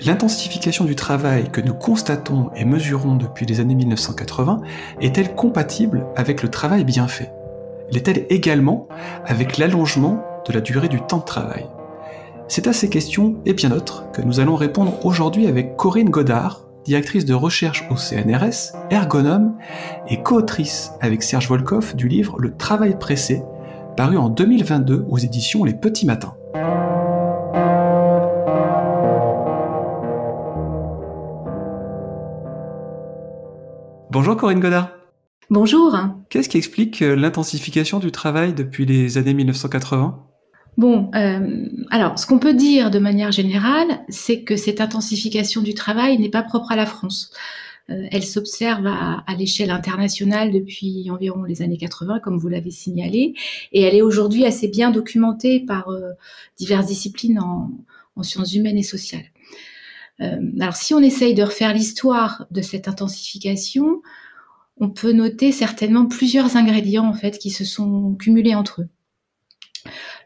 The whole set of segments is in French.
L'intensification du travail que nous constatons et mesurons depuis les années 1980 est-elle compatible avec le travail bien fait? L'est-elle également avec l'allongement de la durée du temps de travail? C'est à ces questions et bien d'autres que nous allons répondre aujourd'hui avec Corinne Godard, directrice de recherche au CNRS, ergonome et co-autrice avec Serge Volkoff du livre Le travail pressé, paru en 2022 aux éditions Les Petits Matins. Bonjour Corinne Godard. Bonjour. Qu'est-ce qui explique l'intensification du travail depuis les années 1980 ? Alors, ce qu'on peut dire de manière générale, c'est que cette intensification du travail n'est pas propre à la France. Elle s'observe à l'échelle internationale depuis environ les années 80, comme vous l'avez signalé, et elle est aujourd'hui assez bien documentée par diverses disciplines en sciences humaines et sociales. Alors, si on essaye de refaire l'histoire de cette intensification, on peut noter certainement plusieurs ingrédients en fait qui se sont cumulés entre eux.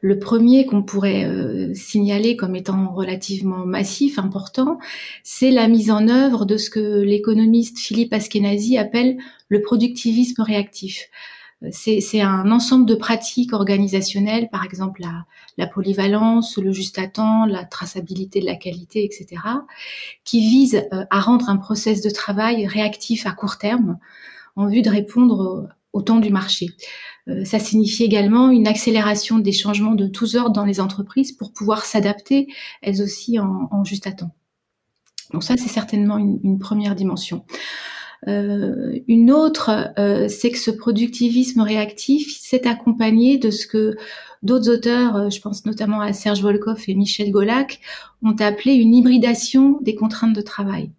Le premier qu'on pourrait signaler comme étant relativement massif, important, c'est la mise en œuvre de ce que l'économiste Philippe Askenazy appelle le productivisme réactif. C'est un ensemble de pratiques organisationnelles, par exemple la polyvalence, le juste à temps, la traçabilité de la qualité, etc., qui visent à rendre un process de travail réactif à court terme en vue de répondre au temps du marché. Ça signifie également une accélération des changements de tous ordres dans les entreprises pour pouvoir s'adapter, elles aussi, en juste à temps. Donc ça, c'est certainement une première dimension. Une autre, c'est que ce productivisme réactif s'est accompagné de ce que d'autres auteurs, je pense notamment à Serge Volkoff et Michel Golac, ont appelé une hybridation des contraintes de travail.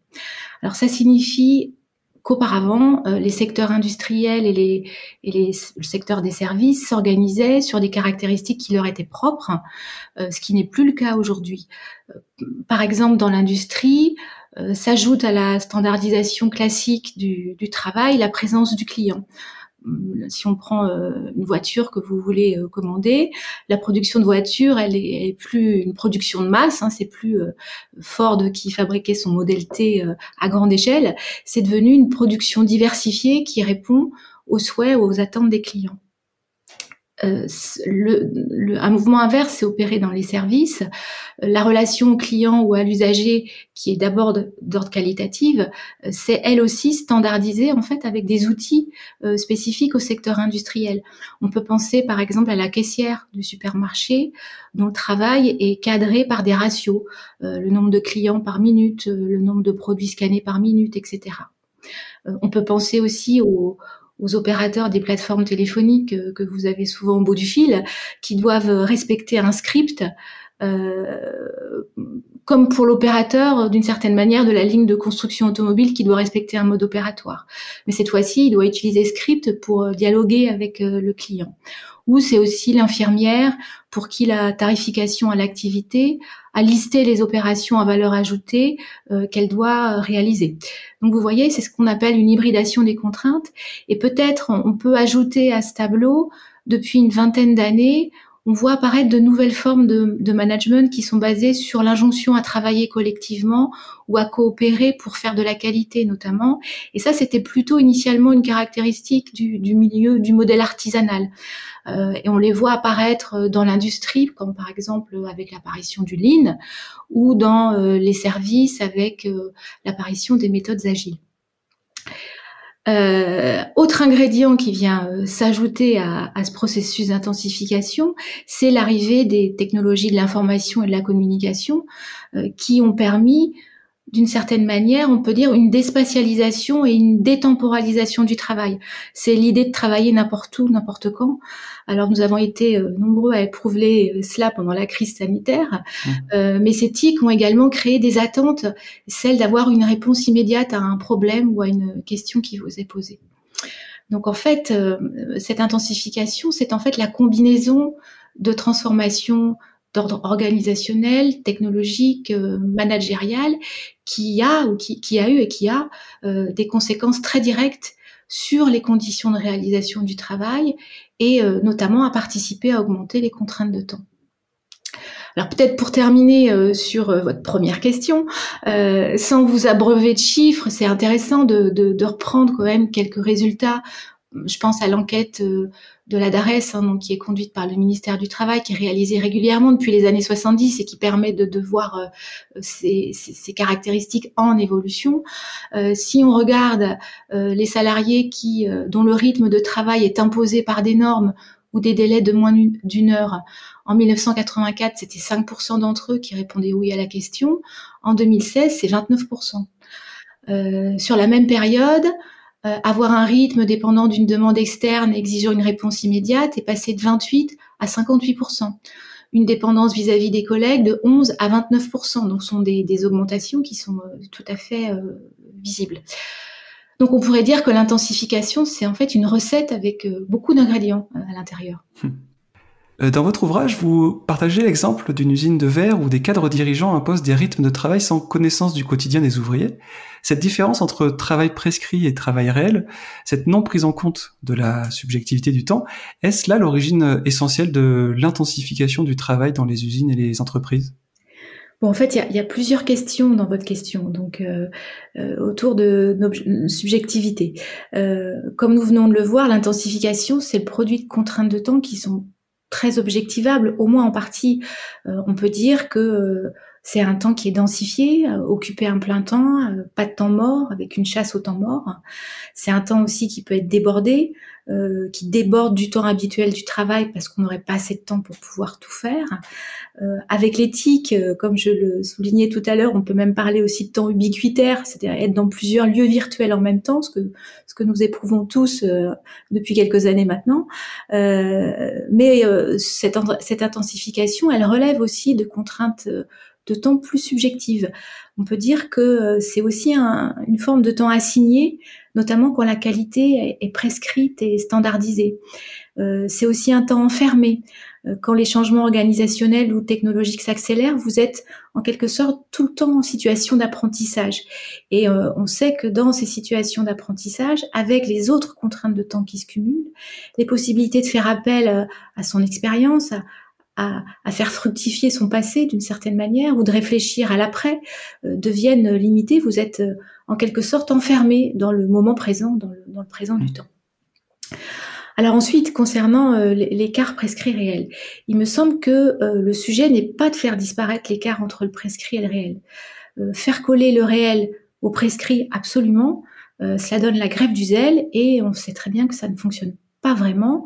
Alors ça signifie qu'auparavant, les secteurs industriels et le secteur des services s'organisaient sur des caractéristiques qui leur étaient propres, ce qui n'est plus le cas aujourd'hui. Par exemple, dans l'industrie, s'ajoute à la standardisation classique du travail la présence du client. Si on prend une voiture que vous voulez commander, la production de voitures, elle est plus une production de masse, c'est plus Ford qui fabriquait son modèle T à grande échelle, c'est devenu une production diversifiée qui répond aux souhaits, aux attentes des clients. Un mouvement inverse s'est opéré dans les services. La relation au client ou à l'usager, qui est d'abord d'ordre qualitative, c'est elle aussi standardisée en fait avec des outils spécifiques au secteur industriel. On peut penser par exemple à la caissière du supermarché, dont le travail est cadré par des ratios, le nombre de clients par minute, le nombre de produits scannés par minute, etc. On peut penser aussi aux opérateurs des plateformes téléphoniques que vous avez souvent au bout du fil, qui doivent respecter un script, comme pour l'opérateur, d'une certaine manière, de la ligne de construction automobile qui doit respecter un mode opératoire. Mais cette fois-ci, il doit utiliser script pour dialoguer avec le client. Ou c'est aussi l'infirmière pour qui la tarification à l'activité a listé les opérations à valeur ajoutée qu'elle doit réaliser. Donc vous voyez, c'est ce qu'on appelle une hybridation des contraintes. Et peut-être on peut ajouter à ce tableau, depuis une vingtaine d'années, on voit apparaître de nouvelles formes de management qui sont basées sur l'injonction à travailler collectivement ou à coopérer pour faire de la qualité notamment. Et ça, c'était plutôt initialement une caractéristique du milieu, du modèle artisanal. Et on les voit apparaître dans l'industrie, comme par exemple avec l'apparition du Lean, ou dans les services avec l'apparition des méthodes agiles. Autre ingrédient qui vient s'ajouter à ce processus d'intensification, c'est l'arrivée des technologies de l'information et de la communication qui ont permis, d'une certaine manière, on peut dire une déspatialisation et une détemporalisation du travail. C'est l'idée de travailler n'importe où, n'importe quand. Alors nous avons été nombreux à éprouver cela pendant la crise sanitaire, mais ces TIC ont également créé des attentes, celle d'avoir une réponse immédiate à un problème ou à une question qui vous est posée. Donc en fait, cette intensification, c'est en fait la combinaison de transformations d'ordre organisationnel, technologique, managérial, qui a eu et qui a des conséquences très directes sur les conditions de réalisation du travail et notamment à participer à augmenter les contraintes de temps. Alors peut-être pour terminer sur votre première question, sans vous abreuver de chiffres, c'est intéressant de reprendre quand même quelques résultats. Je pense à l'enquête de la DARES, donc, qui est conduite par le ministère du Travail, qui est réalisée régulièrement depuis les années 70 et qui permet de voir ces caractéristiques en évolution. Si on regarde les salariés dont le rythme de travail est imposé par des normes ou des délais de moins d'une heure, en 1984, c'était 5% d'entre eux qui répondaient oui à la question. En 2016, c'est 29%. Sur la même période, avoir un rythme dépendant d'une demande externe exigeant une réponse immédiate est passé de 28 à 58%. Une dépendance vis-à-vis des collègues de 11 à 29%. Donc, ce sont des augmentations qui sont tout à fait visibles. Donc, on pourrait dire que l'intensification, c'est en fait une recette avec beaucoup d'ingrédients à l'intérieur. Dans votre ouvrage, vous partagez l'exemple d'une usine de verre où des cadres dirigeants imposent des rythmes de travail sans connaissance du quotidien des ouvriers. Cette différence entre travail prescrit et travail réel, cette non prise en compte de la subjectivité du temps, est-ce là l'origine essentielle de l'intensification du travail dans les usines et les entreprises ? Bon, en fait, il y a plusieurs questions dans votre question, donc autour de nos subjectivité. Comme nous venons de le voir, l'intensification, c'est le produit de contraintes de temps qui sont très objectivables, au moins en partie. On peut dire que c'est un temps qui est densifié, occupé un plein temps, pas de temps mort, avec une chasse au temps mort. C'est un temps aussi qui peut être débordé, qui déborde du temps habituel du travail parce qu'on n'aurait pas assez de temps pour pouvoir tout faire. Avec l'éthique, comme je le soulignais tout à l'heure, on peut même parler aussi de temps ubiquitaire, c'est-à-dire être dans plusieurs lieux virtuels en même temps, ce que nous éprouvons tous depuis quelques années maintenant. Mais cette intensification, elle relève aussi de contraintes de temps plus subjectives. On peut dire que c'est aussi une forme de temps assigné, notamment quand la qualité est prescrite et standardisée. C'est aussi un temps enfermé. Quand les changements organisationnels ou technologiques s'accélèrent, vous êtes en quelque sorte tout le temps en situation d'apprentissage. Et on sait que dans ces situations d'apprentissage, avec les autres contraintes de temps qui se cumulent, les possibilités de faire appel à son expérience, à faire fructifier son passé d'une certaine manière ou de réfléchir à l'après deviennent limitées. Vous êtes en quelque sorte enfermé dans le moment présent, dans le présent du temps. Alors ensuite, concernant l'écart prescrit réel, il me semble que le sujet n'est pas de faire disparaître l'écart entre le prescrit et le réel. Faire coller le réel au prescrit, absolument, cela donne la grève du zèle et on sait très bien que ça ne fonctionne pas vraiment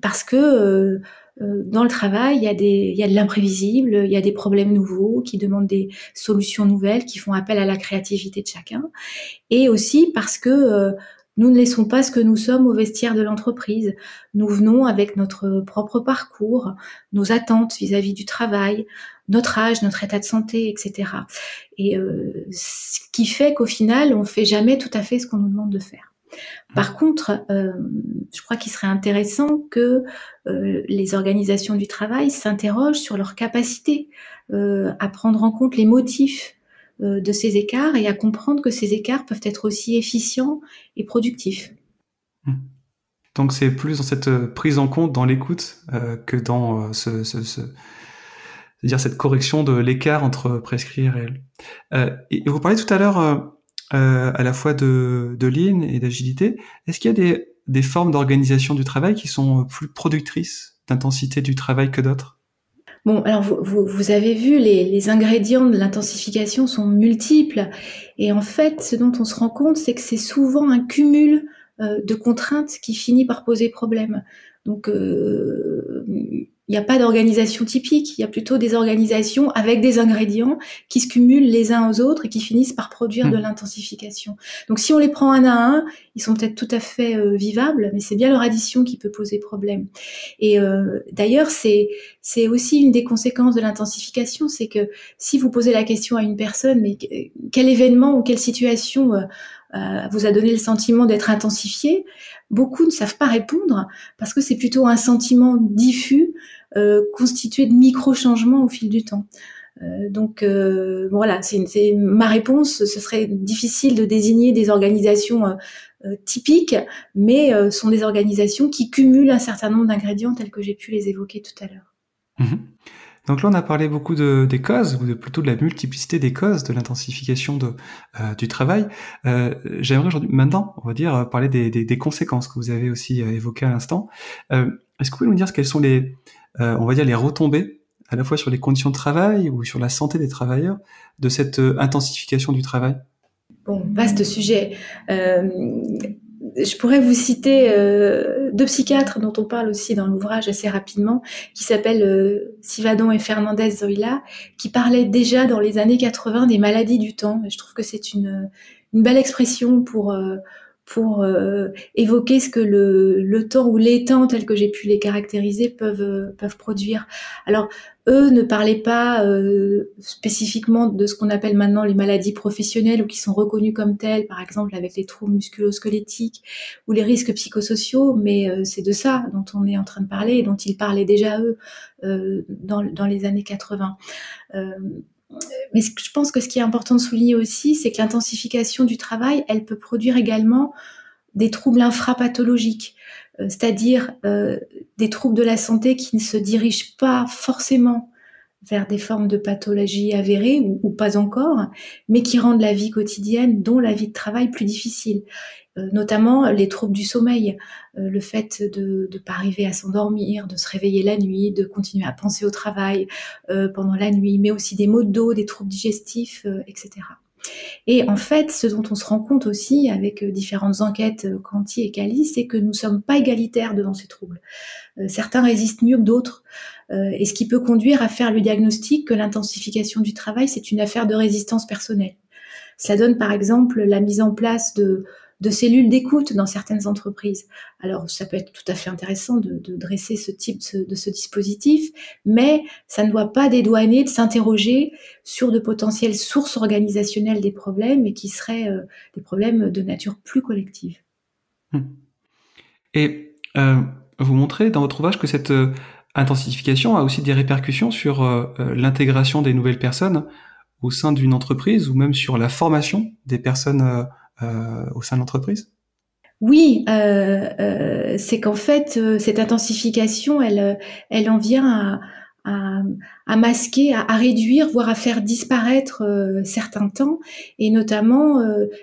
parce que dans le travail, il y a de l'imprévisible, il y a des problèmes nouveaux qui demandent des solutions nouvelles, qui font appel à la créativité de chacun, et aussi parce que nous ne laissons pas ce que nous sommes au vestiaire de l'entreprise. Nous venons avec notre propre parcours, nos attentes vis-à-vis du travail, notre âge, notre état de santé, etc. Et ce qui fait qu'au final, on fait jamais tout à fait ce qu'on nous demande de faire. Par contre, je crois qu'il serait intéressant que les organisations du travail s'interrogent sur leur capacité à prendre en compte les motifs de ces écarts et à comprendre que ces écarts peuvent être aussi efficients et productifs. Donc c'est plus dans cette prise en compte, dans l'écoute, que dans c'est-à-dire cette correction de l'écart entre prescrit et réel. Et vous parlez tout à l'heure à la fois de Lean et d'agilité. Est-ce qu'il y a des formes d'organisation du travail qui sont plus productrices d'intensité du travail que d'autres ? Bon, alors vous avez vu, les ingrédients de l'intensification sont multiples. Et en fait, ce dont on se rend compte, c'est que c'est souvent un cumul de contraintes qui finit par poser problème. Donc, il n'y a pas d'organisation typique, il y a plutôt des organisations avec des ingrédients qui se cumulent les uns aux autres et qui finissent par produire de l'intensification. Donc si on les prend un à un, ils sont peut-être tout à fait vivables, mais c'est bien leur addition qui peut poser problème. Et d'ailleurs, c'est aussi une des conséquences de l'intensification, c'est que si vous posez la question à une personne, mais quel événement ou quelle situation vous a donné le sentiment d'être intensifié, beaucoup ne savent pas répondre parce que c'est plutôt un sentiment diffus constitué de micro-changements au fil du temps. Donc voilà, c'est ma réponse. Ce serait difficile de désigner des organisations typiques, mais sont des organisations qui cumulent un certain nombre d'ingrédients tels que j'ai pu les évoquer tout à l'heure. Donc là, on a parlé beaucoup des causes, ou plutôt de la multiplicité des causes de l'intensification du travail. J'aimerais aujourd'hui, maintenant, on va dire, parler des conséquences que vous avez aussi évoquées à l'instant. Est-ce que vous pouvez nous dire quelles sont on va dire, les retombées, à la fois sur les conditions de travail ou sur la santé des travailleurs, de cette intensification du travail? Bon, vaste sujet. Je pourrais vous citer deux psychiatres dont on parle aussi dans l'ouvrage assez rapidement, qui s'appellent Sivadon et Fernandez Zoila, qui parlaient déjà dans les années 80 des maladies du temps. Et je trouve que c'est une belle expression pour évoquer ce que le temps ou les temps tels que j'ai pu les caractériser peuvent produire. Alors, eux ne parlaient pas spécifiquement de ce qu'on appelle maintenant les maladies professionnelles ou qui sont reconnues comme telles, par exemple avec les troubles musculo-squelettiques ou les risques psychosociaux, mais c'est de ça dont on est en train de parler et dont ils parlaient déjà eux dans les années 80. Mais je pense que ce qui est important de souligner aussi, c'est que l'intensification du travail, elle peut produire également des troubles infrapathologiques, c'est-à-dire des troubles de la santé qui ne se dirigent pas forcément vers des formes de pathologie avérées ou pas encore, mais qui rendent la vie quotidienne, dont la vie de travail, plus difficile. Notamment les troubles du sommeil, le fait de ne pas arriver à s'endormir, de se réveiller la nuit, de continuer à penser au travail pendant la nuit, mais aussi des maux de dos, des troubles digestifs, etc. Et en fait, ce dont on se rend compte aussi avec différentes enquêtes Quanti et Cali, c'est que nous ne sommes pas égalitaires devant ces troubles. Certains résistent mieux que d'autres, et ce qui peut conduire à faire le diagnostic que l'intensification du travail, c'est une affaire de résistance personnelle. Cela donne par exemple la mise en place de cellules d'écoute dans certaines entreprises. Alors, ça peut être tout à fait intéressant de dresser ce type de ce dispositif, mais ça ne doit pas dédouaner de s'interroger sur de potentielles sources organisationnelles des problèmes et qui seraient des problèmes de nature plus collective. Et vous montrez dans votre ouvrage que cette intensification a aussi des répercussions sur l'intégration des nouvelles personnes au sein d'une entreprise ou même sur la formation des personnes au sein de l'entreprise? Oui, c'est qu'en fait, cette intensification, elle en vient à masquer, à réduire, voire à faire disparaître certains temps, et notamment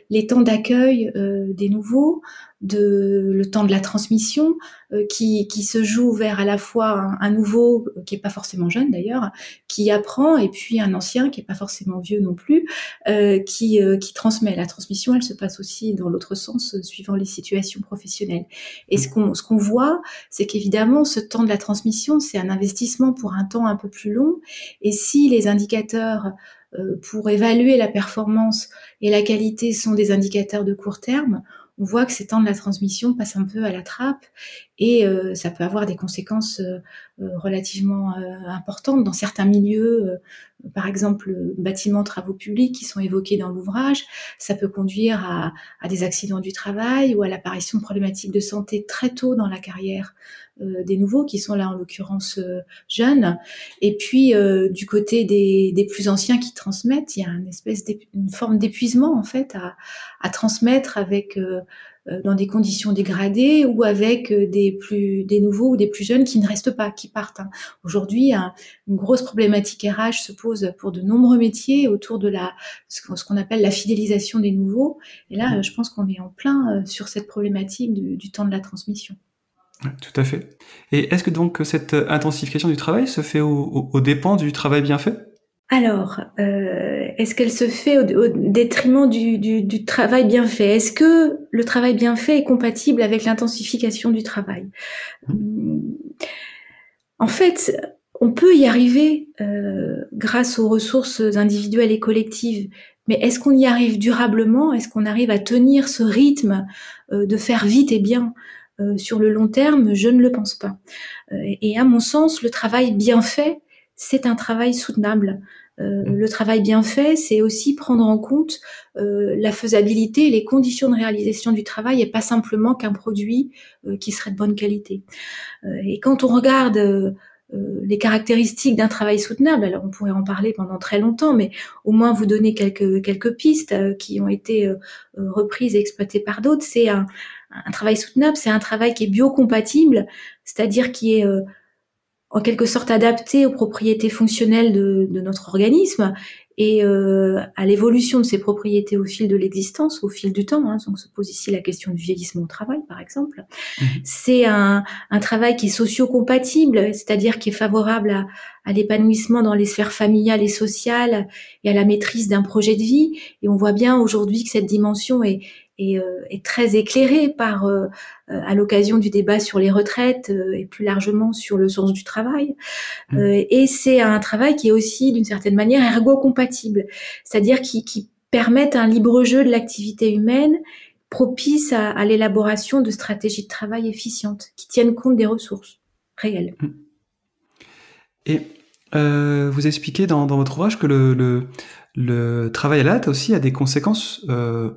les temps d'accueil des nouveaux, le temps de la transmission, qui se joue vers à la fois un nouveau, qui est pas forcément jeune d'ailleurs, qui apprend, et puis un ancien, qui est pas forcément vieux non plus, qui transmet. La transmission, elle se passe aussi dans l'autre sens, suivant les situations professionnelles. Et ce qu'on voit, c'est qu'évidemment, ce temps de la transmission, c'est un investissement pour un temps un peu plus long. Et si les indicateurs pour évaluer la performance et la qualité sont des indicateurs de court terme, on voit que ces temps de la transmission passent un peu à la trappe et ça peut avoir des conséquences relativement importantes dans certains milieux, par exemple bâtiments, travaux publics qui sont évoqués dans l'ouvrage. Ça peut conduire à des accidents du travail ou à l'apparition de problématiques de santé très tôt dans la carrière des nouveaux, qui sont là en l'occurrence jeunes. Et puis du côté des plus anciens qui transmettent, il y a une forme d'épuisement en fait à transmettre avec dans des conditions dégradées ou avec des nouveaux ou des plus jeunes qui ne restent pas, qui partent. Aujourd'hui, une grosse problématique RH se pose pour de nombreux métiers autour de ce qu'on appelle la fidélisation des nouveaux. Et là, je pense qu'on est en plein sur cette problématique du temps de la transmission. Tout à fait. Et est-ce que donc cette intensification du travail se fait aux dépens du travail bien fait? Alors, est-ce qu'elle se fait au détriment du travail bien fait? Est-ce que le travail bien fait est compatible avec l'intensification du travail? En fait, on peut y arriver grâce aux ressources individuelles et collectives, mais est-ce qu'on y arrive durablement? Est-ce qu'on arrive à tenir ce rythme de faire vite et bien sur le long terme? Je ne le pense pas. Et à mon sens, le travail bien fait, c'est un travail soutenable. Le travail bien fait, c'est aussi prendre en compte la faisabilité et les conditions de réalisation du travail et pas simplement qu'un produit qui serait de bonne qualité. Et quand on regarde les caractéristiques d'un travail soutenable, alors on pourrait en parler pendant très longtemps, mais au moins vous donner quelques pistes qui ont été reprises et exploitées par d'autres. C'est un travail soutenable, c'est un travail qui est biocompatible, c'est-à-dire qui est en quelque sorte adapté aux propriétés fonctionnelles de notre organisme et à l'évolution de ces propriétés au fil de l'existence, au fil du temps. Donc se pose ici la question du vieillissement au travail, par exemple. C'est un travail qui est socio-compatible, c'est-à-dire qui est favorable à l'épanouissement dans les sphères familiales et sociales et à la maîtrise d'un projet de vie. Et on voit bien aujourd'hui que cette dimension est très éclairée par, à l'occasion du débat sur les retraites et plus largement sur le sens du travail. Et c'est un travail qui est aussi, d'une certaine manière, ergo-compatible, c'est-à-dire qui permet un libre jeu de l'activité humaine propice à l'élaboration de stratégies de travail efficientes, qui tiennent compte des ressources réelles. Et vous expliquez dans votre ouvrage que le travail à la hâte aussi a des conséquences,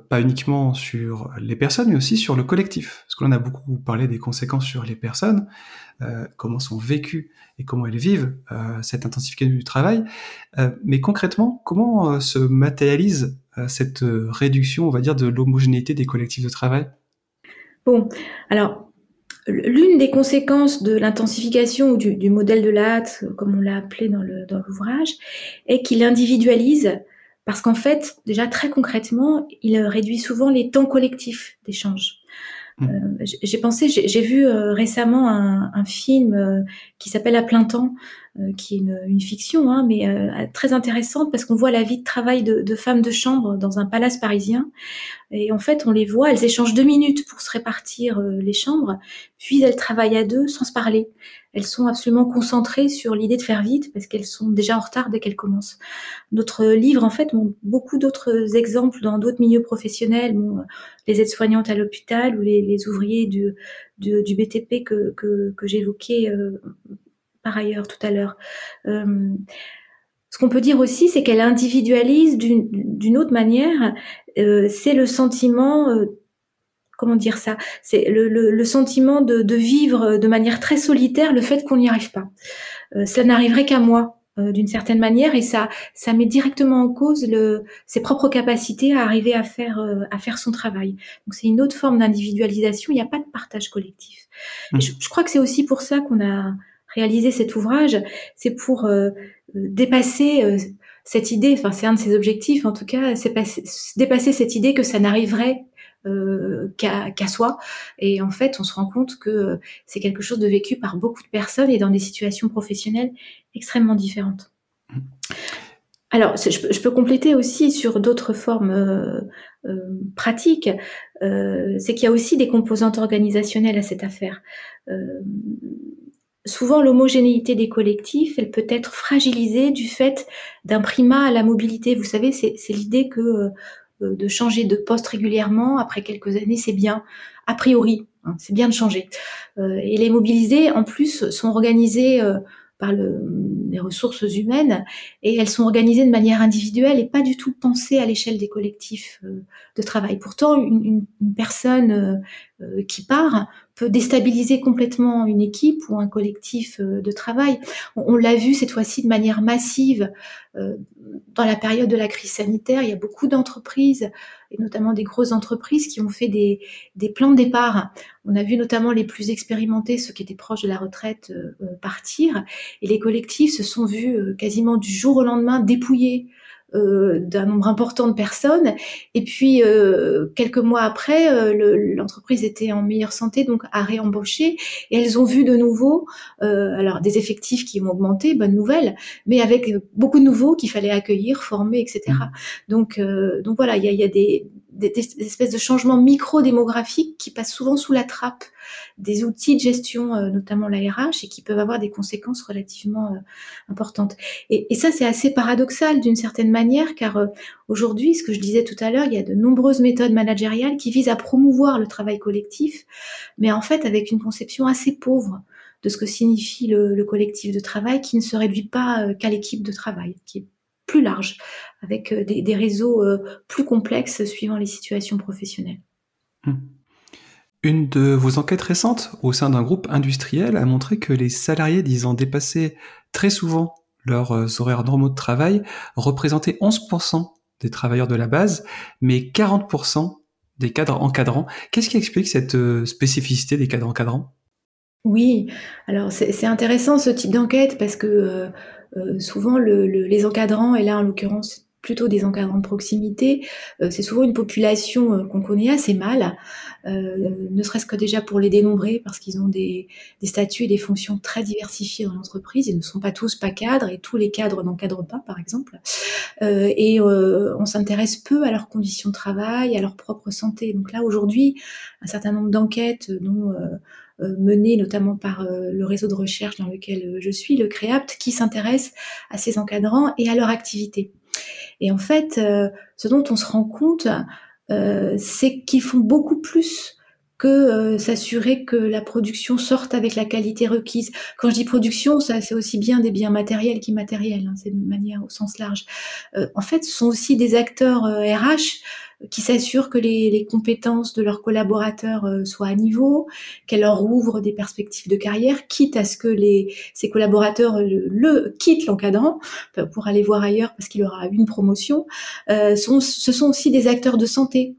pas uniquement sur les personnes, mais aussi sur le collectif. Parce que l'on a beaucoup parlé des conséquences sur les personnes, comment sont vécues et comment elles vivent cette intensification du travail. Mais concrètement, comment se matérialise cette réduction, on va dire, de l'homogénéité des collectifs de travail ? Bon, alors, l'une des conséquences de l'intensification ou du modèle de la hâte, comme on l'a appelé dans l'ouvrage, est qu'il individualise, parce qu'en fait, déjà très concrètement, il réduit souvent les temps collectifs d'échange. J'ai vu récemment un film qui s'appelle À plein temps, qui est une fiction, mais très intéressante parce qu'on voit la vie de travail de femmes de chambre dans un palace parisien. Et en fait, on les voit, elles échangent 2 minutes pour se répartir les chambres, puis elles travaillent à deux sans se parler. Elles sont absolument concentrées sur l'idée de faire vite parce qu'elles sont déjà en retard dès qu'elles commencent. Notre livre, en fait, montre beaucoup d'autres exemples dans d'autres milieux professionnels, les aides-soignantes à l'hôpital ou les ouvriers du BTP que j'évoquais par ailleurs tout à l'heure. Ce qu'on peut dire aussi, c'est qu'elle individualise d'une autre manière. C'est le sentiment, comment dire ça ? C'est le sentiment de vivre de manière très solitaire le fait qu'on n'y arrive pas. Ça n'arriverait qu'à moi, d'une certaine manière, et ça met directement en cause ses propres capacités à arriver à faire son travail. Donc c'est une autre forme d'individualisation. Il n'y a pas de partage collectif. Et je crois que c'est aussi pour ça qu'on a réalisé cet ouvrage. C'est pour dépasser cette idée, enfin c'est un de ses objectifs en tout cas, c'est dépasser cette idée que ça n'arriverait qu'à soi. Et en fait, on se rend compte que c'est quelque chose de vécu par beaucoup de personnes et dans des situations professionnelles extrêmement différentes. Alors, je peux compléter aussi sur d'autres formes pratiques. C'est qu'il y a aussi des composantes organisationnelles à cette affaire. Souvent, l'homogénéité des collectifs, elle peut être fragilisée du fait d'un primat à la mobilité. Vous savez, c'est l'idée que de changer de poste régulièrement, après quelques années, c'est bien, a priori, c'est bien de changer. Et les mobilisés, en plus, sont organisés par les ressources humaines, et elles sont organisées de manière individuelle et pas du tout pensées à l'échelle des collectifs de travail. Pourtant, une personne qui part peut déstabiliser complètement une équipe ou un collectif de travail. On l'a vu cette fois-ci de manière massive dans la période de la crise sanitaire. Il y a beaucoup d'entreprises, et notamment des grosses entreprises, qui ont fait des plans de départ. On a vu notamment les plus expérimentés, ceux qui étaient proches de la retraite, partir. Et les collectifs se sont vus quasiment du jour au lendemain dépouillés d'un nombre important de personnes, et puis quelques mois après, l'entreprise était en meilleure santé, donc a réembauché, et elles ont vu de nouveau alors des effectifs qui ont augmenté, bonne nouvelle, mais avec beaucoup de nouveaux qu'il fallait accueillir, former, etc. Donc voilà, il y a des espèces de changements micro-démographiques qui passent souvent sous la trappe des outils de gestion, notamment la RH, et qui peuvent avoir des conséquences relativement importantes. Et ça, c'est assez paradoxal d'une certaine manière, car aujourd'hui, ce que je disais tout à l'heure, il y a de nombreuses méthodes managériales qui visent à promouvoir le travail collectif, mais en fait avec une conception assez pauvre de ce que signifie le collectif de travail, qui ne se réduit pas qu'à l'équipe de travail, qui est plus large, avec des réseaux plus complexes suivant les situations professionnelles. Une de vos enquêtes récentes au sein d'un groupe industriel a montré que les salariés disant dépasser très souvent leurs horaires normaux de travail représentaient 11% des travailleurs de la base, mais 40% des cadres encadrants. Qu'est-ce qui explique cette spécificité des cadres encadrants ? Oui, alors c'est intéressant ce type d'enquête parce que souvent les encadrants, et là en l'occurrence plutôt des encadrants de proximité, c'est souvent une population qu'on connaît assez mal, ne serait-ce que déjà pour les dénombrer parce qu'ils ont des statuts et des fonctions très diversifiés dans l'entreprise. Ils ne sont pas tous pas cadres et tous les cadres n'encadrent pas, par exemple. On s'intéresse peu à leurs conditions de travail, à leur propre santé. Donc là, aujourd'hui, un certain nombre d'enquêtes dont menées notamment par le réseau de recherche dans lequel je suis, le CREAPT, qui s'intéresse à ces encadrants et à leur activité. Et en fait, ce dont on se rend compte, c'est qu'ils font beaucoup plus que s'assurer que la production sorte avec la qualité requise. Quand je dis production, ça c'est aussi bien des biens matériels qu'immatériels, hein, c'est de manière au sens large. En fait, ce sont aussi des acteurs RH qui s'assurent que les compétences de leurs collaborateurs soient à niveau, qu'elles leur ouvrent des perspectives de carrière, quitte à ce que ces collaborateurs quittent l'encadrant pour aller voir ailleurs parce qu'il aura une promotion. Ce sont aussi des acteurs de santé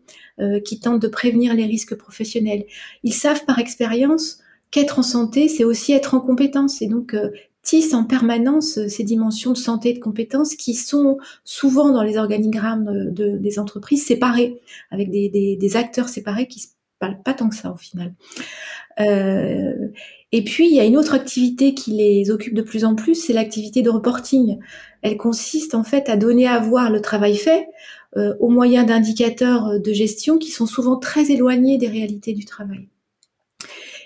qui tentent de prévenir les risques professionnels. Ils savent par expérience qu'être en santé, c'est aussi être en compétence. Et donc, tissent en permanence ces dimensions de santé et de compétences qui sont souvent dans les organigrammes des entreprises séparées, avec des acteurs séparés qui se parlent pas tant que ça au final. Et puis, il y a une autre activité qui les occupe de plus en plus, c'est l'activité de reporting. Elle consiste en fait à donner à voir le travail fait au moyen d'indicateurs de gestion qui sont souvent très éloignés des réalités du travail.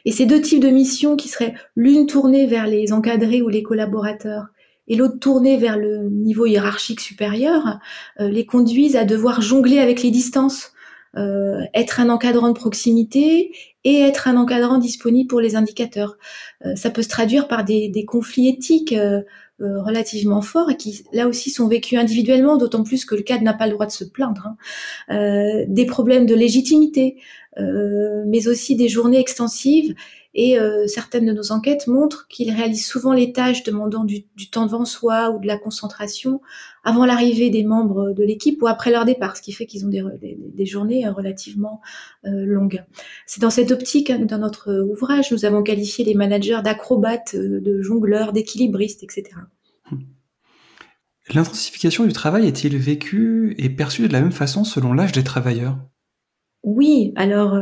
Et ces deux types de missions qui seraient l'une tournée vers les encadrés ou les collaborateurs et l'autre tournée vers le niveau hiérarchique supérieur, les conduisent à devoir jongler avec les distances, être un encadrant de proximité et être un encadrant disponible pour les indicateurs. Ça peut se traduire par des conflits éthiques relativement forts et qui, là aussi, sont vécus individuellement, d'autant plus que le cadre n'a pas le droit de se plaindre. Des problèmes de légitimité, mais aussi des journées extensives. Et certaines de nos enquêtes montrent qu'ils réalisent souvent les tâches demandant du temps devant soi ou de la concentration avant l'arrivée des membres de l'équipe ou après leur départ, ce qui fait qu'ils ont des journées relativement longues. C'est dans cette optique que dans notre ouvrage, nous avons qualifié les managers d'acrobates, de jongleurs, d'équilibristes, etc. L'intensification du travail est-il vécu et perçu de la même façon selon l'âge des travailleurs? Oui, alors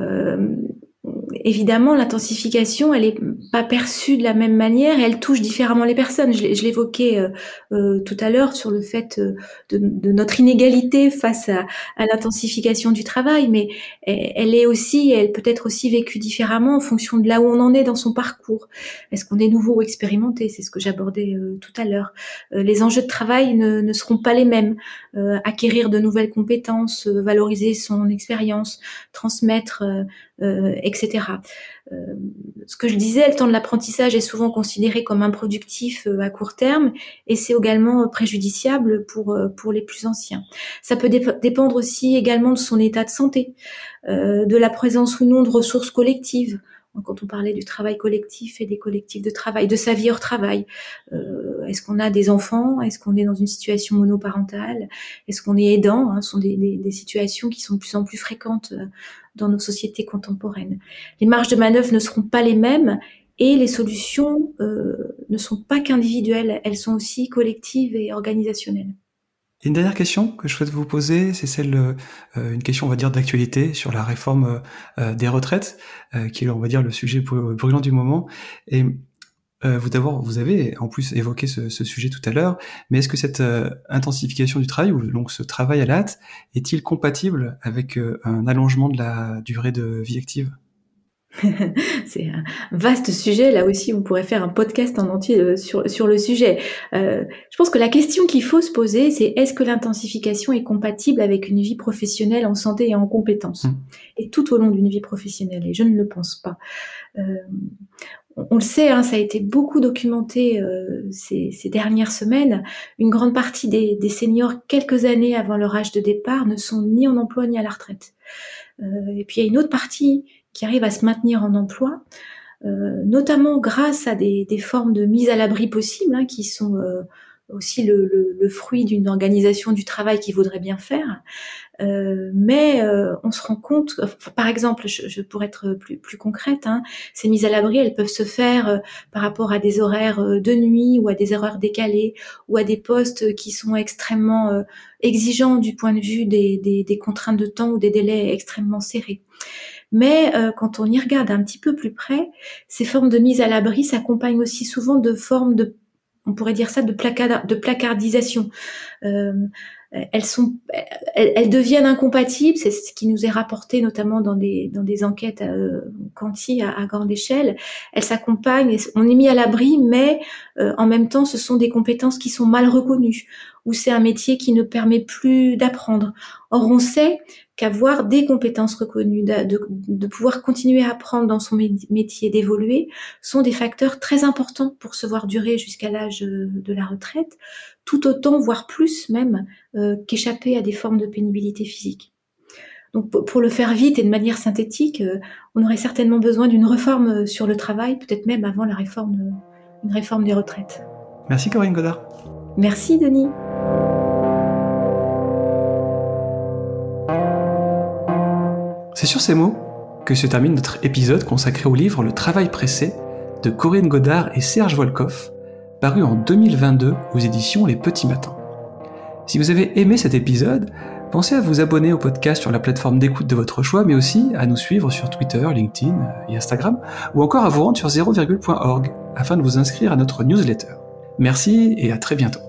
évidemment, l'intensification, elle est pas perçue de la même manière et elle touche différemment les personnes. Je l'évoquais tout à l'heure sur le fait de notre inégalité face à l'intensification du travail, mais elle peut être aussi vécue différemment en fonction de là où on en est dans son parcours. Est-ce qu'on est nouveau ou expérimenté? C'est ce que j'abordais tout à l'heure. Les enjeux de travail ne seront pas les mêmes. Acquérir de nouvelles compétences, valoriser son expérience, transmettre, etc. Ce que je disais, le temps de l'apprentissage est souvent considéré comme improductif à court terme et c'est également préjudiciable pour les plus anciens. Ça peut dépendre aussi également de son état de santé, de la présence ou non de ressources collectives. Quand on parlait du travail collectif et des collectifs de travail, de sa vie hors travail. Est-ce qu'on a des enfants? Est-ce qu'on est dans une situation monoparentale? Est-ce qu'on est aidant? Ce sont des situations qui sont de plus en plus fréquentes dans nos sociétés contemporaines. Les marges de manœuvre ne seront pas les mêmes et les solutions ne sont pas qu'individuelles, elles sont aussi collectives et organisationnelles. Une dernière question que je souhaite vous poser, c'est une question, on va dire, d'actualité sur la réforme des retraites, qui est, on va dire, le sujet brûlant du moment. Et vous avez en plus évoqué ce sujet tout à l'heure, mais est-ce que cette intensification du travail, ou donc ce travail à la hâte, est-il compatible avec un allongement de la durée de vie active? C'est un vaste sujet. Là aussi, on pourrait faire un podcast en entier sur le sujet. Je pense que la question qu'il faut se poser, c'est est-ce que l'intensification est compatible avec une vie professionnelle en santé et en compétences et tout au long d'une vie professionnelle? Et je ne le pense pas. On le sait, ça a été beaucoup documenté ces dernières semaines. Une grande partie des seniors, quelques années avant leur âge de départ, ne sont ni en emploi ni à la retraite. Et puis il y a une autre partie qui arrive à se maintenir en emploi, notamment grâce à des formes de mise à l'abri possibles qui sont aussi le fruit d'une organisation du travail qui voudrait bien faire. Mais on se rend compte, par exemple, je pourrais être plus concrète, hein, ces mises à l'abri, elles peuvent se faire par rapport à des horaires de nuit ou à des horaires décalés ou à des postes qui sont extrêmement exigeants du point de vue des contraintes de temps ou des délais extrêmement serrés. Mais quand on y regarde un petit peu plus près, ces formes de mise à l'abri s'accompagnent aussi souvent de formes on pourrait dire ça, de placardisation. Elles deviennent incompatibles, c'est ce qui nous est rapporté notamment dans des enquêtes quanti à grande échelle. Elles s'accompagnent, on est mis à l'abri, mais en même temps, ce sont des compétences qui sont mal reconnues, ou c'est un métier qui ne permet plus d'apprendre. Or, on sait qu'avoir des compétences reconnues, de pouvoir continuer à apprendre dans son métier, d'évoluer, sont des facteurs très importants pour se voir durer jusqu'à l'âge de la retraite, tout autant, voire plus même, qu'échapper à des formes de pénibilité physique. Donc pour le faire vite et de manière synthétique, on aurait certainement besoin d'une réforme sur le travail, peut-être même avant une réforme des retraites. Merci Corinne Godard. Merci Denis. C'est sur ces mots que se termine notre épisode consacré au livre Le travail pressé de Corinne Godard et Serge Volkoff, paru en 2022 aux éditions Les Petits Matins. Si vous avez aimé cet épisode, pensez à vous abonner au podcast sur la plateforme d'écoute de votre choix, mais aussi à nous suivre sur Twitter, LinkedIn et Instagram, ou encore à vous rendre sur 0,.org afin de vous inscrire à notre newsletter. Merci et à très bientôt.